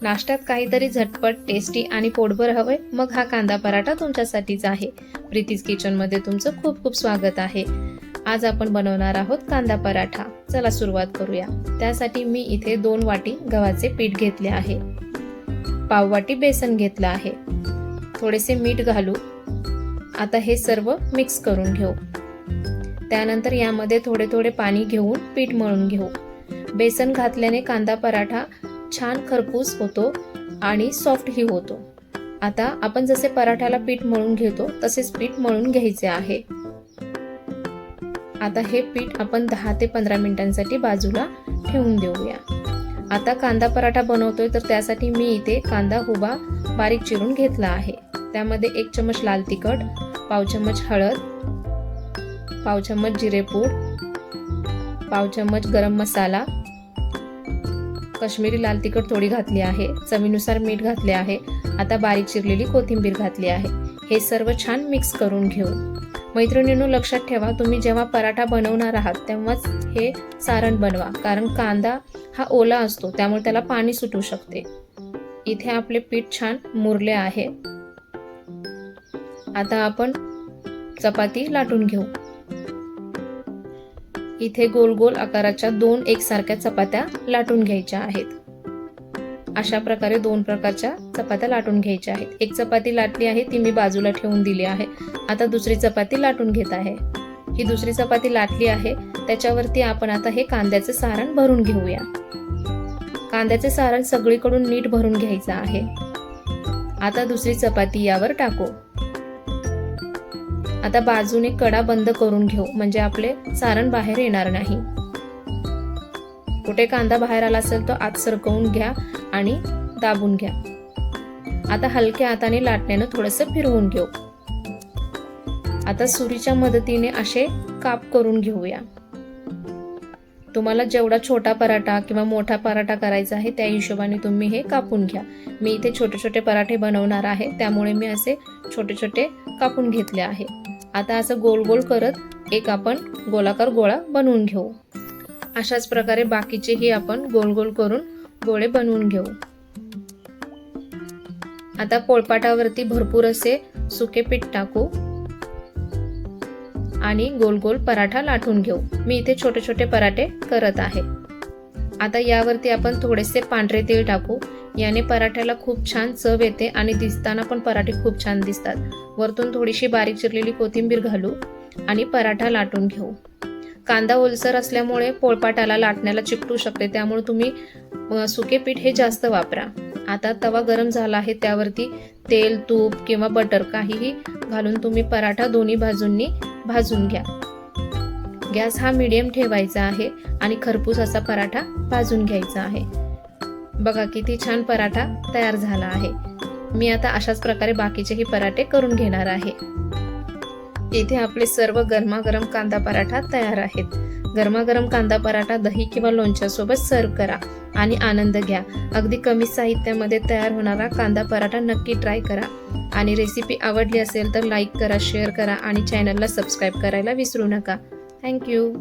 नाश्त्यात काहीतरी झटपट, टेस्टी आणि पोटभर हवंय, मग हा कांदा पराठा तुमच्यासाठीच आहे। प्रीतीज किचनमध्ये तुमचं खूप खूप स्वागत आहे। आज आपण बनवणार आहोत कांदा पराठा। चला सुरुवात करूया। त्यासाठी मी इथे 2 वाटी गव्हाचे पीठ घेतले आहे, पाव वाटी बेसन घेतलं आहे, थोडेसे मीठ घालू। आता हे सर्व मिक्स करून घेऊ। त्यानंतर यामध्ये थोडे थोडे पाणी घेऊन पीठ मळून घेऊ। बेसन घातल्याने कांदा पराठा छान खरपूस होतो आणि सॉफ्ट ही होतो। आता आपण जसे पराठ्याला पीठ मळून घेतो तसेच पीठ मळून घ्यायचे आहे। आता हे पीठ आपण 10 ते 15 मिनिटांसाठी बाजूला ठेवून देऊया। आता कांदा पराठा बनवतोय तर त्यासाठी मी इथे कांदा उभा बारीक चिरून घेतला आहे। त्यामध्ये 1 चमच लाल तिखट, पाव चमच हळद, पाव चमच जिरेपूड, पाव चमच गरम मसाला, काश्मीरी लाल तिखट थोडी घातली आहे, चवीनुसार मीठ घातले आहे। आता बारीक चिरलेली कोथिंबीर घातली आहे। हे सर्व छान मिक्स करून घेऊ। मैत्रिणींनो, लक्षात ठेवा, तुम्ही जेव्हा पराठा बनवणार आहात तेव्हाच हे सारण बनवा, कारण कांदा हा ओला असतो त्यामुळे त्याला पाणी सुटू शकते। इथे आपले पीठ छान मुरले आहे। आता आपण चपाती लाटून घेऊ। इथे गोल गोल आकाराच्या 2 एकसारख्या चपात्या लाटून घ्यायच्या आहेत। अशा प्रकारे 2 प्रकारच्या चपात्या लाटून घ्यायच्या आहेत। एक चपाती लाटली आहे, ती मी बाजूला ठेवून दिली आहे। आता दुसरी चपाती लाटून घेत आहे। ही दुसरी चपाती लाटली आहे, त्याच्यावरती आपण आता हे कांद्याचे सारण भरून घेऊया। कांद्याचे सारण सगळीकडून नीट भरून घ्यायचं आहे। आता दुसरी चपाती यावर टाकू। आता बाजूने कडा बंद करून घेऊ, म्हणजे आपले सारण बाहेर येणार नाही। कुठे कांदा बाहेर आला असेल तर आत सरकवून घ्या आणि दाबून घ्या। आता हलक्या हाताने लाटण्याने थोडंसं फिरवून घेऊ। आता सुरीच्या मदतीने असे काप करून घेऊया। तुम्हाला जेवढा छोटा पराठा किंवा मोठा पराठा करायचा आहे त्या हिशोबाने तुम्ही हे कापून घ्या। मी इथे छोटे छोटे पराठे बनवणार आहे, त्यामुळे मी असे छोटे छोटे कापून घेतले आहे। आता असं गोल गोल करत एक आपण गोलाकार गोळा बनवून घेऊ। अशाच प्रकारे बाकीचेही आपण गोल गोल करून गोळे बनवून घेऊ। आता पोळपाटावरती भरपूर असे सुके पीठ टाकू आणि गोल गोल पराठा लाटून घेऊ। मी इथे छोटे छोटे पराठे करत आहे। आता यावरती आपण थोडेसे पांढरे तेल टाकू। याने पराठ्याला खूप छान चव येते आणि दिसताना पण पराठे खूप छान दिसतात। वरतून थोडीशी बारीक चिरलेली कोथिंबीर घालू आणि पराठा लाटून घेऊ। कांदा ओलसर असल्यामुळे पोळपाटाला लाटण्याला चिकटू शकते, त्यामुळे तुम्ही सुके पीठ हे जास्त वापरा। आता तवा गरम झाला आहे, त्यावरती तेल, तूप किंवा बटर काहीही घालून तुम्ही पराठा दोन्ही बाजूंनी भाजून घ्या। गॅस हा मीडियम ठेवायचा आहे आणि खरपूस असा पराठा भाजून घ्यायचा आहे। बघा किती छान पराठा तयार झाला आहे। मी आता अशाच प्रकारे बाकीचेही पराठे करून घेणार आहे। इथे आपले सर्व गरमागरम कांदा पराठा तयार आहेत। गरमागरम कांदा पराठा दही किंवा लोणच्या सोबत सर्व करा आणि आनंद घ्या। अगदी कमी साहित्यामध्ये तयार होणारा कांदा पराठा नक्की ट्राय करा आणि रेसिपी आवडली असेल तर लाईक करा, शेअर करा आणि चॅनलला सबस्क्राईब करायला विसरू नका। थँक्यू।